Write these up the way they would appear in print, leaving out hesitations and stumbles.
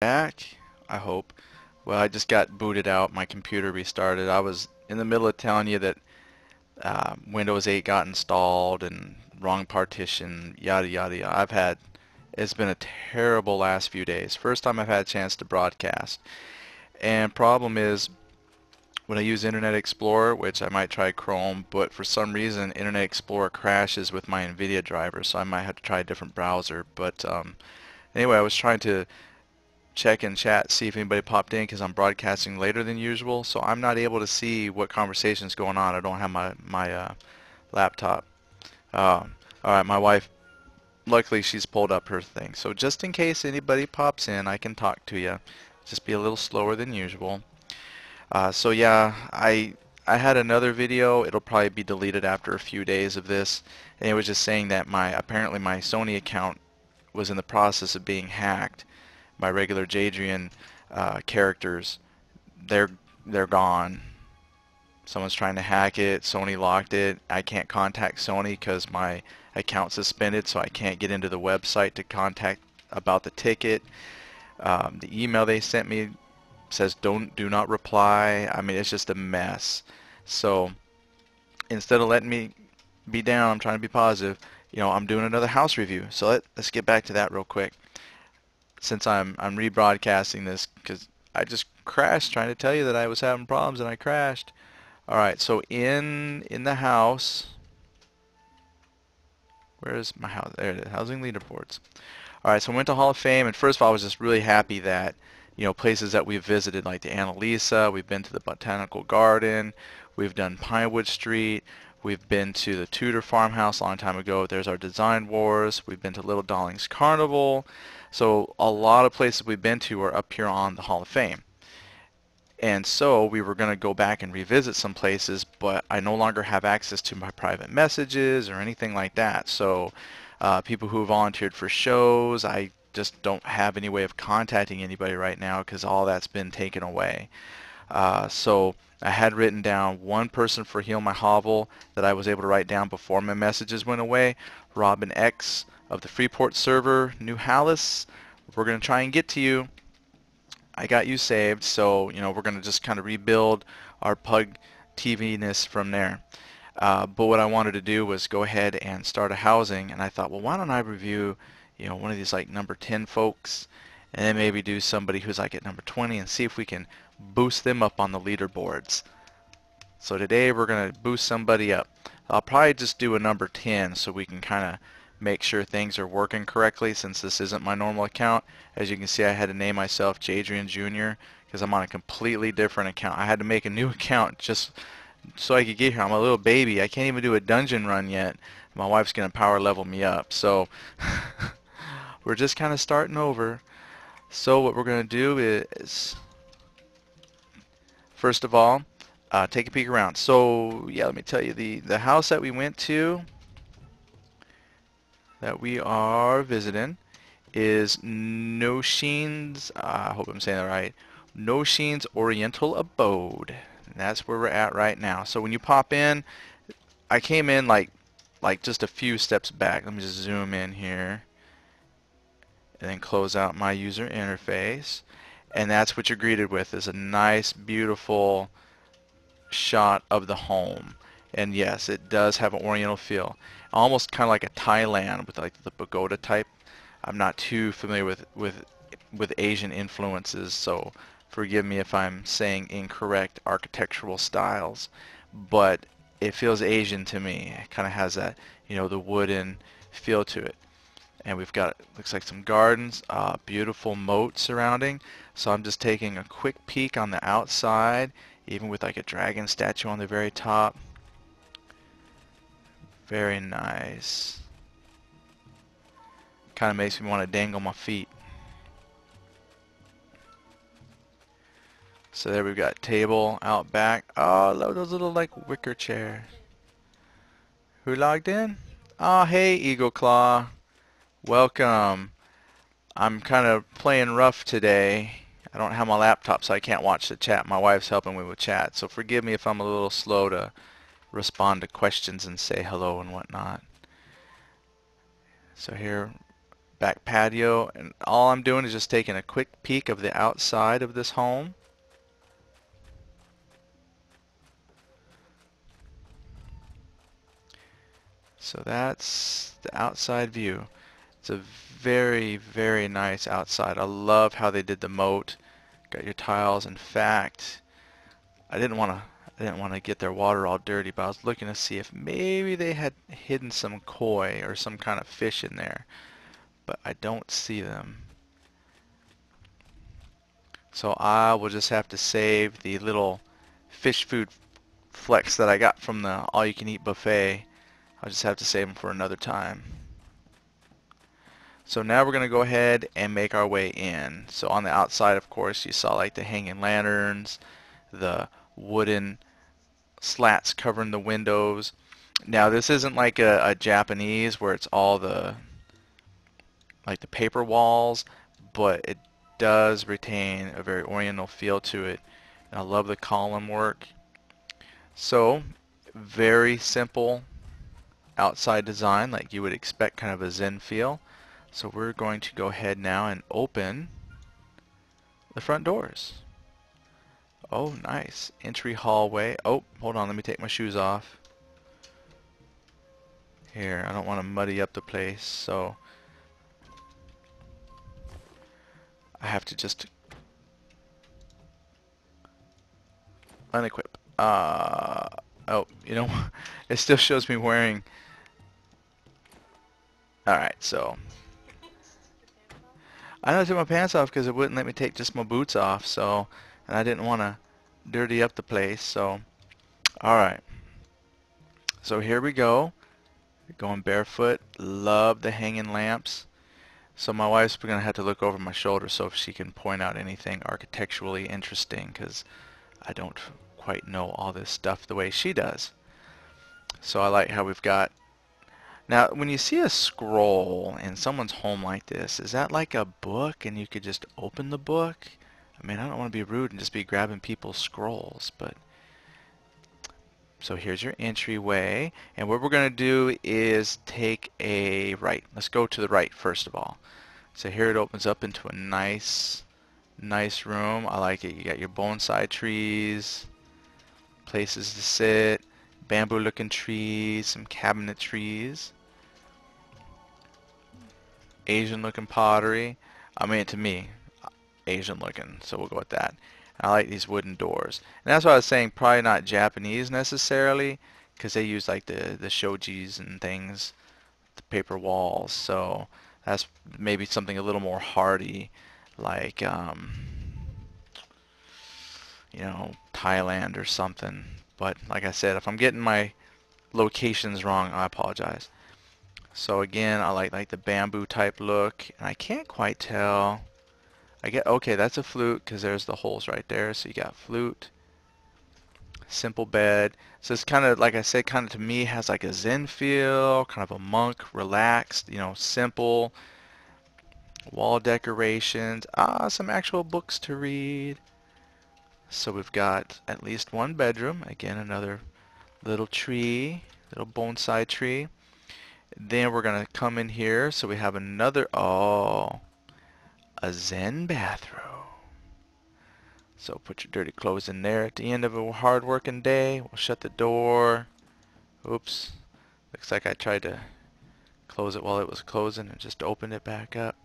Back, I hope. Well, I just got booted out. My computer restarted. I was in the middle of telling you that Windows 8 got installed and wrong partition, yada yada yada. It's been a terrible last few days. First time I've had a chance to broadcast. And problem is, when I use Internet Explorer, which I might try Chrome, but for some reason Internet Explorer crashes with my NVIDIA driver, so I might have to try a different browser. But anyway, I was trying to check in chat, see if anybody popped in because I'm broadcasting later than usual, so I'm not able to see what conversation's going on. I don't have my laptop. All right, my wife, luckily she's pulled up her thing, so just in case anybody pops in, I can talk to you. Just be a little slower than usual. So yeah, I had another video. It'll probably be deleted after a few days of this, and it was just saying that my apparently my Sony account was in the process of being hacked. My regular Jadrian characters, they're they're gone. Someone's trying to hack it. Sony locked it. I can't contact Sony because my account's suspended, so I can't get into the website to contact about the ticket. The email they sent me says do not reply. I mean, it's just a mess. So instead of letting me be down, I'm trying to be positive. I'm doing another house review. So let's get back to that real quick. Since I'm rebroadcasting this because I just crashed trying to tell you that I was having problems and I crashed. All right, so in the house, where is my house? There it is, housing leaderboards. All right, so I went to Hall of Fame, and first of all, I was just really happy that places that we've visited like the Annalisa, we've been to the Botanical Garden, we've done Pinewood Street, we've been to the Tudor Farmhouse a long time ago. There's our Design Wars. We've been to Little Darlings Carnival. So a lot of places we've been to are up here on the Hall of Fame. And so we were going to go back and revisit some places, but I no longer have access to my private messages or anything like that. So people who volunteered for shows, I just don't have any way of contacting anybody right now because all that's been taken away. So I had written down one person for Heal My Hovel that I was able to write down before my messages went away. Robin X of the Freeport server, New Hallis. We're going to try and get to you. I got you saved, so we're going to just kind of rebuild our Pug TV-ness from there. But what I wanted to do was go ahead and start a housing, and I thought, well, why don't I review, one of these like number 10 folks, and then maybe do somebody who's like at number 20 and see if we can boost them up on the leaderboards. So today we're going to boost somebody up. I'll probably just do a number 10 so we can kind of make sure things are working correctly since this isn't my normal account. As you can see, I had to name myself Jadrian Jr. because I'm on a completely different account. I had to make a new account just so I could get here. I'm a little baby. I can't even do a dungeon run yet. My wife's going to power level me up. So we're just kind of starting over. So what we're going to do is, first of all, take a peek around. So yeah, let me tell you, the house that we went to, that we are visiting, is Noushin's, I hope I'm saying that right, Noushin's Oriental Abode. And that's where we're at right now. So when you pop in, I came in like just a few steps back. Let me just zoom in here and then close out my user interface. And that's what you're greeted with, is a nice, beautiful shot of the home. And yes, it does have an Oriental feel. Almost kind of like a Thailand with like the pagoda type. I'm not too familiar with Asian influences, so forgive me if I'm saying incorrect architectural styles, but it feels Asian to me. It kind of has that, the wooden feel to it. And we've got, looks like some gardens, beautiful moat surrounding. So I'm just taking a quick peek on the outside, even with like a dragon statue on the very top. Very nice. Kind of makes me want to dangle my feet. So there we've got table out back. Oh, love those little like wicker chairs. Who logged in? Oh, hey, Eagle Claw. Welcome. I'm kind of playing rough today. I don't have my laptop, so I can't watch the chat. My wife's helping me with chat, so forgive me if I'm a little slow to respond to questions and say hello and whatnot. So here, back patio, and all I'm doing is just taking a quick peek of the outside of this home. So that's the outside view. It's a very, very nice outside. I love how they did the moat. Got your tiles. In fact, I didn't want to I didn't want to get their water all dirty, but I was looking to see if maybe they had hidden some koi or some kind of fish in there, but I don't see them. So I will just have to save the little fish food flecks that I got from the all-you-can-eat buffet. I'll just have to save them for another time. So now we're going to go ahead and make our way in. So on the outside, of course, you saw like the hanging lanterns, the wooden slats covering the windows. Now this isn't like a Japanese where it's all the paper walls, but it does retain a very Oriental feel to it. And I love the column work. So very simple outside design like you would expect, kind of a Zen feel. So we're going to go ahead now and open the front doors. Oh, nice. Entry hallway. Oh, hold on, let me take my shoes off. Here, I don't want to muddy up the place, so I have to just unequip. Oh, you know, it still shows me wearing. Alright, so I know I took my pants off because it wouldn't let me take just my boots off, so, and I didn't want to dirty up the place, so, alright. So here we go. Going barefoot. Love the hanging lamps. So my wife's going to have to look over my shoulder so if she can point out anything architecturally interesting, because I don't quite know all this stuff the way she does. So I like how we've got. Now, when you see a scroll in someone's home like this, is that like a book and you could just open the book? I mean, I don't want to be rude and just be grabbing people's scrolls, but so here's your entryway, and what we're going to do is take a right. Let's go to the right first of all. So here it opens up into a nice room. I like it. You got your bonsai trees, places to sit, bamboo looking trees, some cabinet trees, Asian looking pottery. I mean, to me, Asian looking, so we'll go with that. I like these wooden doors. And that's why I was saying probably not Japanese necessarily, because they use like the shojis and things, the paper walls. So that's maybe something a little more hardy, like you know, Thailand or something. But like I said, if I'm getting my locations wrong, I apologize. So again, I like the bamboo type look, and I can't quite tell. I get okay, that's a flute because there's the holes right there. So you got flute, simple bed. So it's kind of like I said, kind of to me has like a Zen feel, kind of a monk, relaxed, you know, simple. Wall decorations, some actual books to read. So we've got at least one bedroom. Again, another little tree, little bonsai tree. Then we're gonna come in here. So we have another, oh, a Zen bathroom. So put your dirty clothes in there at the end of a hard working day. We'll shut the door. Oops. Looks like I tried to close it while it was closing and just opened it back up.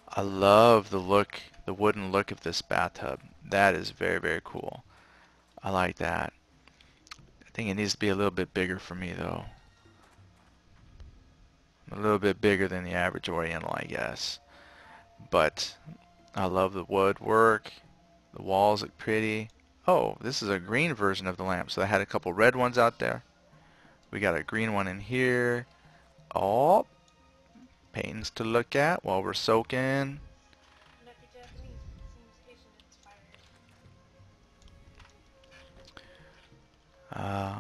I love the look, the wooden look of this bathtub. That is very, very cool. I like that. I think it needs to be a little bit bigger for me though. A little bit bigger than the average Oriental, I guess. But I love the woodwork. The walls look pretty. Oh, this is a green version of the lamp. So I had a couple red ones out there. We got a green one in here. Oh, paintings to look at while we're soaking.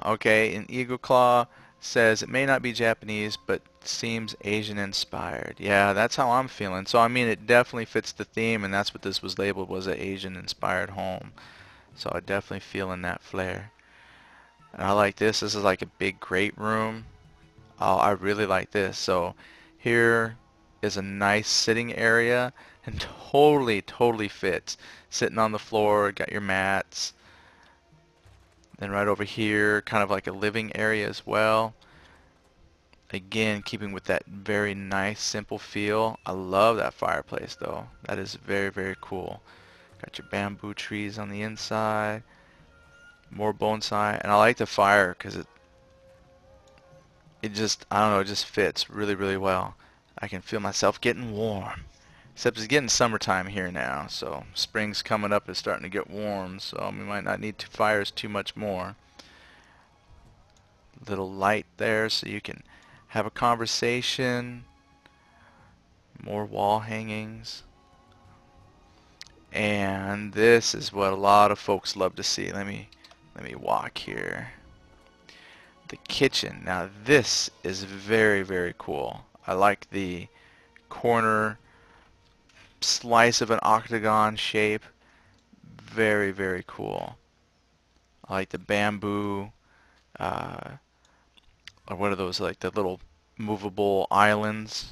Okay, and Eagle Claw says it may not be Japanese, but seems Asian inspired. Yeah, that's how I'm feeling. So I mean, it definitely fits the theme, and that's what this was labeled, was an Asian inspired home. So I definitely feeling that flair. And I like this. This is like a big great room. Oh, I really like this. So here is a nice sitting area and totally fits. Sitting on the floor, got your mats. Then right over here, kind of like a living area as well. Again, keeping with that very nice, simple feel. I love that fireplace though. That is very cool. Got your bamboo trees on the inside, more bonsai, and I like the fire because it just, I don't know, it just fits really well. I can feel myself getting warm. Except it's getting summertime here now, so spring's coming up, it's starting to get warm, so we might not need fires too much more. Little light there so you can have a conversation. More wall hangings. And this is what a lot of folks love to see. Let me walk here. The kitchen. Now this is very cool. I like the corner slice of an octagon shape. Very cool. I like the bamboo, or what are those, like the little movable islands.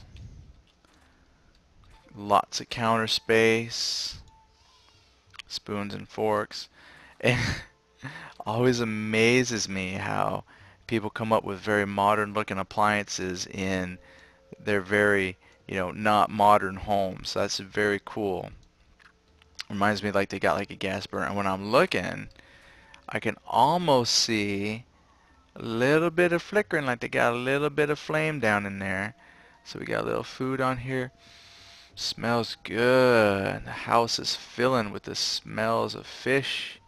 Lots of counter space. Spoons and forks. And always amazes me how people come up with very modern looking appliances in their very, not modern homes. That's very cool. Reminds me like they got like a gas burner. And when I'm looking, I can almost see a little bit of flickering, like they got a little bit of flame down in there. So we got a little food on here. Smells good. The house is filling with the smells of fish.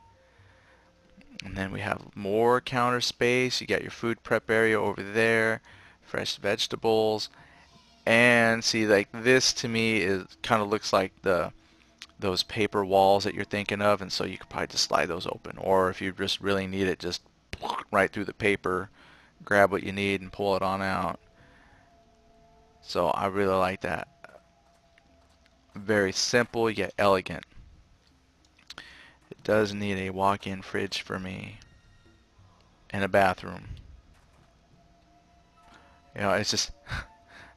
And then we have more counter space. You got your food prep area over there, fresh vegetables. And see, like this to me is kind of looks like those paper walls that you're thinking of, and so you could probably just slide those open. Or if you just really need it, just right through the paper, grab what you need and pull it on out. So I really like that. Very simple yet elegant. It does need a walk-in fridge for me and a bathroom. It's just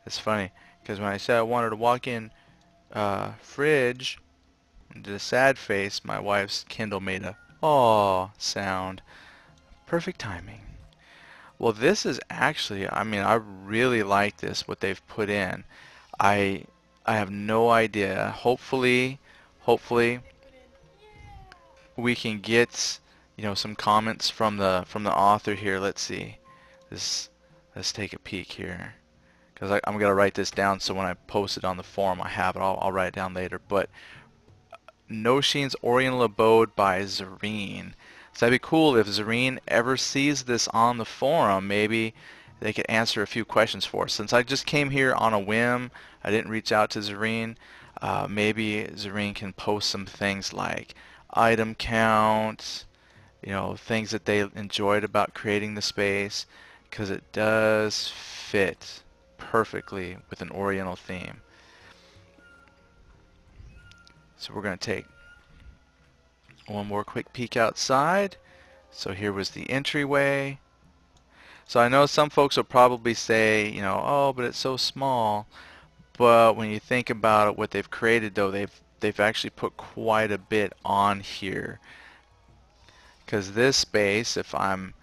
it's funny because when I said I wanted a walk-in fridge, and did a sad face, my wife's Kindle made a "aw" sound. Perfect timing. Well, this is actually, I mean, I really like this, what they've put in. I I have no idea. Hopefully we can get, some comments from the author here. Let's see. This let's take a peek here. Because I'm gonna write this down so when I post it on the forum I have it. I'll write it down later. But Noushin's Oriental Abode by Zareen. So that'd be cool if Zareen ever sees this on the forum. Maybe they could answer a few questions for us. Since I just came here on a whim, I didn't reach out to Zareen. Maybe Zareen can post some things like item count, things that they enjoyed about creating the space, because it does fit perfectly with an Oriental theme. So we're going to take one more quick peek outside. So here was the entryway. So I know some folks will probably say, oh, but it's so small. But when you think about it, what they've created though, they've actually put quite a bit on here. Because this space, if I'm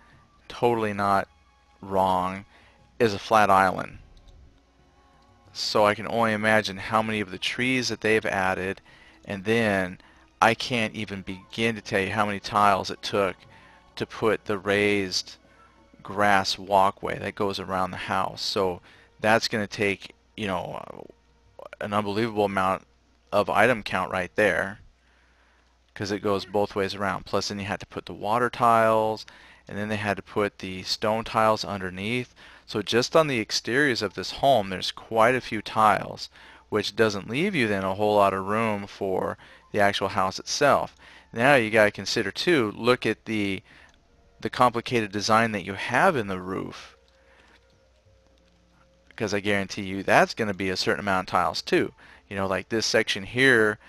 totally not wrong, is a flat island. So I can only imagine how many of the trees that they've added, and then I can't even begin to tell you how many tiles it took to put the raised grass walkway that goes around the house. So that's going to take, an unbelievable amount of item count right there, because it goes both ways around. Plus then you had to put the water tiles, and then they had to put the stone tiles underneath. So just on the exteriors of this home there's quite a few tiles, which doesn't leave you then a whole lot of room for the actual house itself. Now you got to consider too, look at the complicated design that you have in the roof, because I guarantee you that's going to be a certain amount of tiles too. Like this section here,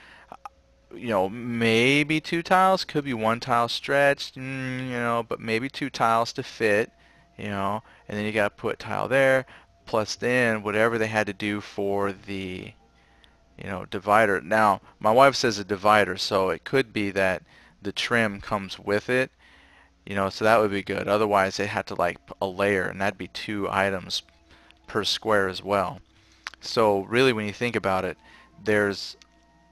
maybe two tiles, could be one tile stretched, but maybe two tiles to fit, and then you got to put tile there. plus then whatever they had to do for the, divider. Now, my wife says a divider, so it could be that the trim comes with it, so that would be good. Otherwise, they had to like a layer, and that'd be 2 items per square as well. So really, when you think about it, there's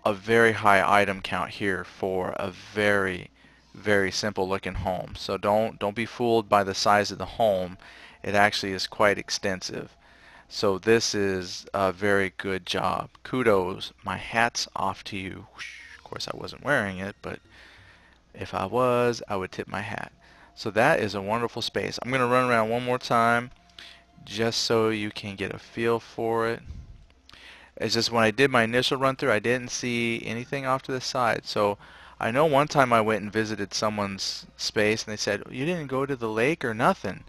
a very high item count here for a very, very simple looking home. So don't be fooled by the size of the home. It actually is quite extensive. So this is a very good job. Kudos. My hat's off to you. Of course, I wasn't wearing it, but if I was, I would tip my hat. So that is a wonderful space. I'm going to run around one more time just so you can get a feel for it. It's just when I did my initial run through, I didn't see anything off to the side. So I know one time I went and visited someone's space and they said, you didn't go to the lake or nothing.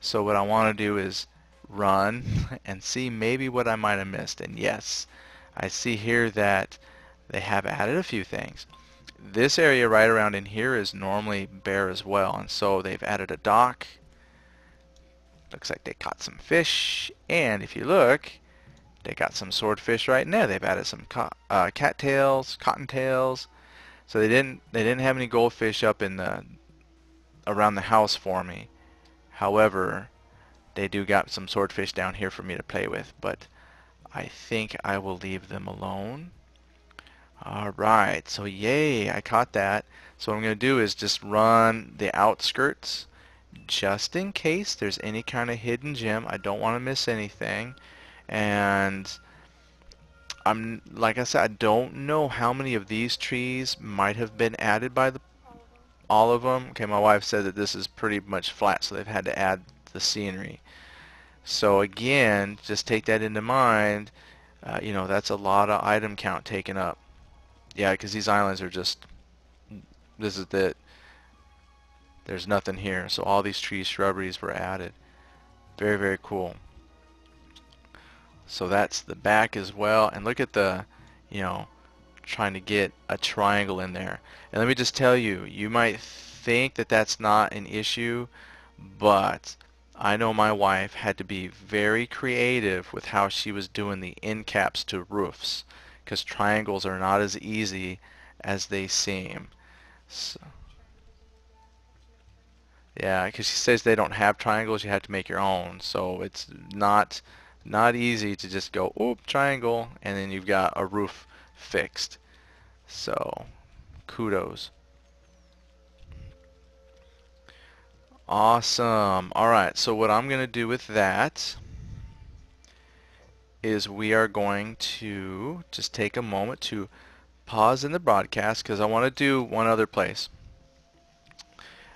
So what I want to do is run and see maybe what I might have missed. And yes, I see here that they have added a few things. This area right around in here is normally bare as well. And so they've added a dock. Looks like they caught some fish. And if you look, they got some swordfish right in there. They've added some cattails, cottontails. So they didn't have any goldfish up in the around the house for me. However, they do got some swordfish down here for me to play with, but I think I will leave them alone. Alright, so yay, I caught that. So what I'm going to do is just run the outskirts just in case there's any kind of hidden gem. I don't want to miss anything. And like I said, I don't know how many of these trees might have been added by all of them. Okay, my wife said that this is pretty much flat, so they've had to add the scenery. So again, just take that into mind. That's a lot of item count taken up. Yeah, because these islands are just, this is it. There's nothing here. So all these trees, shrubberies were added. Very, very cool. So that's the back as well. And look at the, trying to get a triangle in there. And let me just tell you, you might think that that's not an issue, but I know my wife had to be very creative with how she was doing the end caps to roofs, because triangles are not as easy as they seem. So, yeah, because she says they don't have triangles, you have to make your own. So it's not easy to just go, oop, triangle, and then you've got a roof fixed. So kudos. Awesome. Alright, so what I'm going to do with that is we are going to just take a moment to pause in the broadcast because I want to do one other place.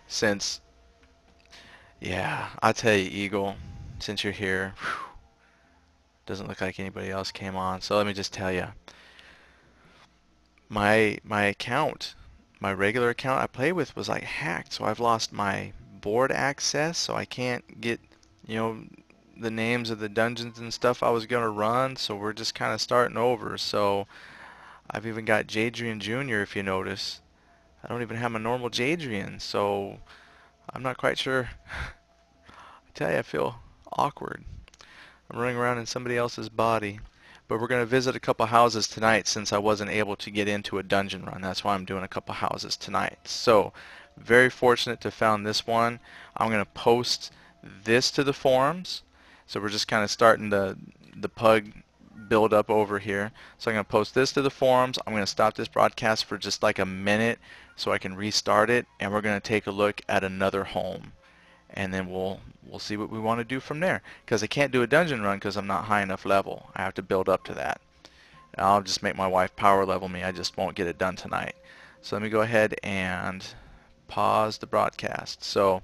Since, yeah, I'll tell you, Eagle, since you're here, whew, doesn't look like anybody else came on. So let me just tell you, my account, my regular account I play with was like hacked, so I've lost my board access, so I can't get, the names of the dungeons and stuff I was gonna run, so we're just kind of starting over. So I've even got Jadrian Jr. if you notice. I don't even have my normal Jadrian, so I'm not quite sure. I tell you, I feel awkward. I'm running around in somebody else's body. But we're going to visit a couple houses tonight since I wasn't able to get into a dungeon run. That's why I'm doing a couple houses tonight. So, very fortunate to found this one. I'm going to post this to the forums. So we're just kind of starting the pug build up over here. So I'm going to post this to the forums. I'm going to stop this broadcast for just like a minute so I can restart it. And we're going to take a look at another home. And then we'll see what we want to do from there. Because I can't do a dungeon run because I'm not high enough level. I have to build up to that. I'll just make my wife power level me. I just won't get it done tonight. So let me go ahead and pause the broadcast. So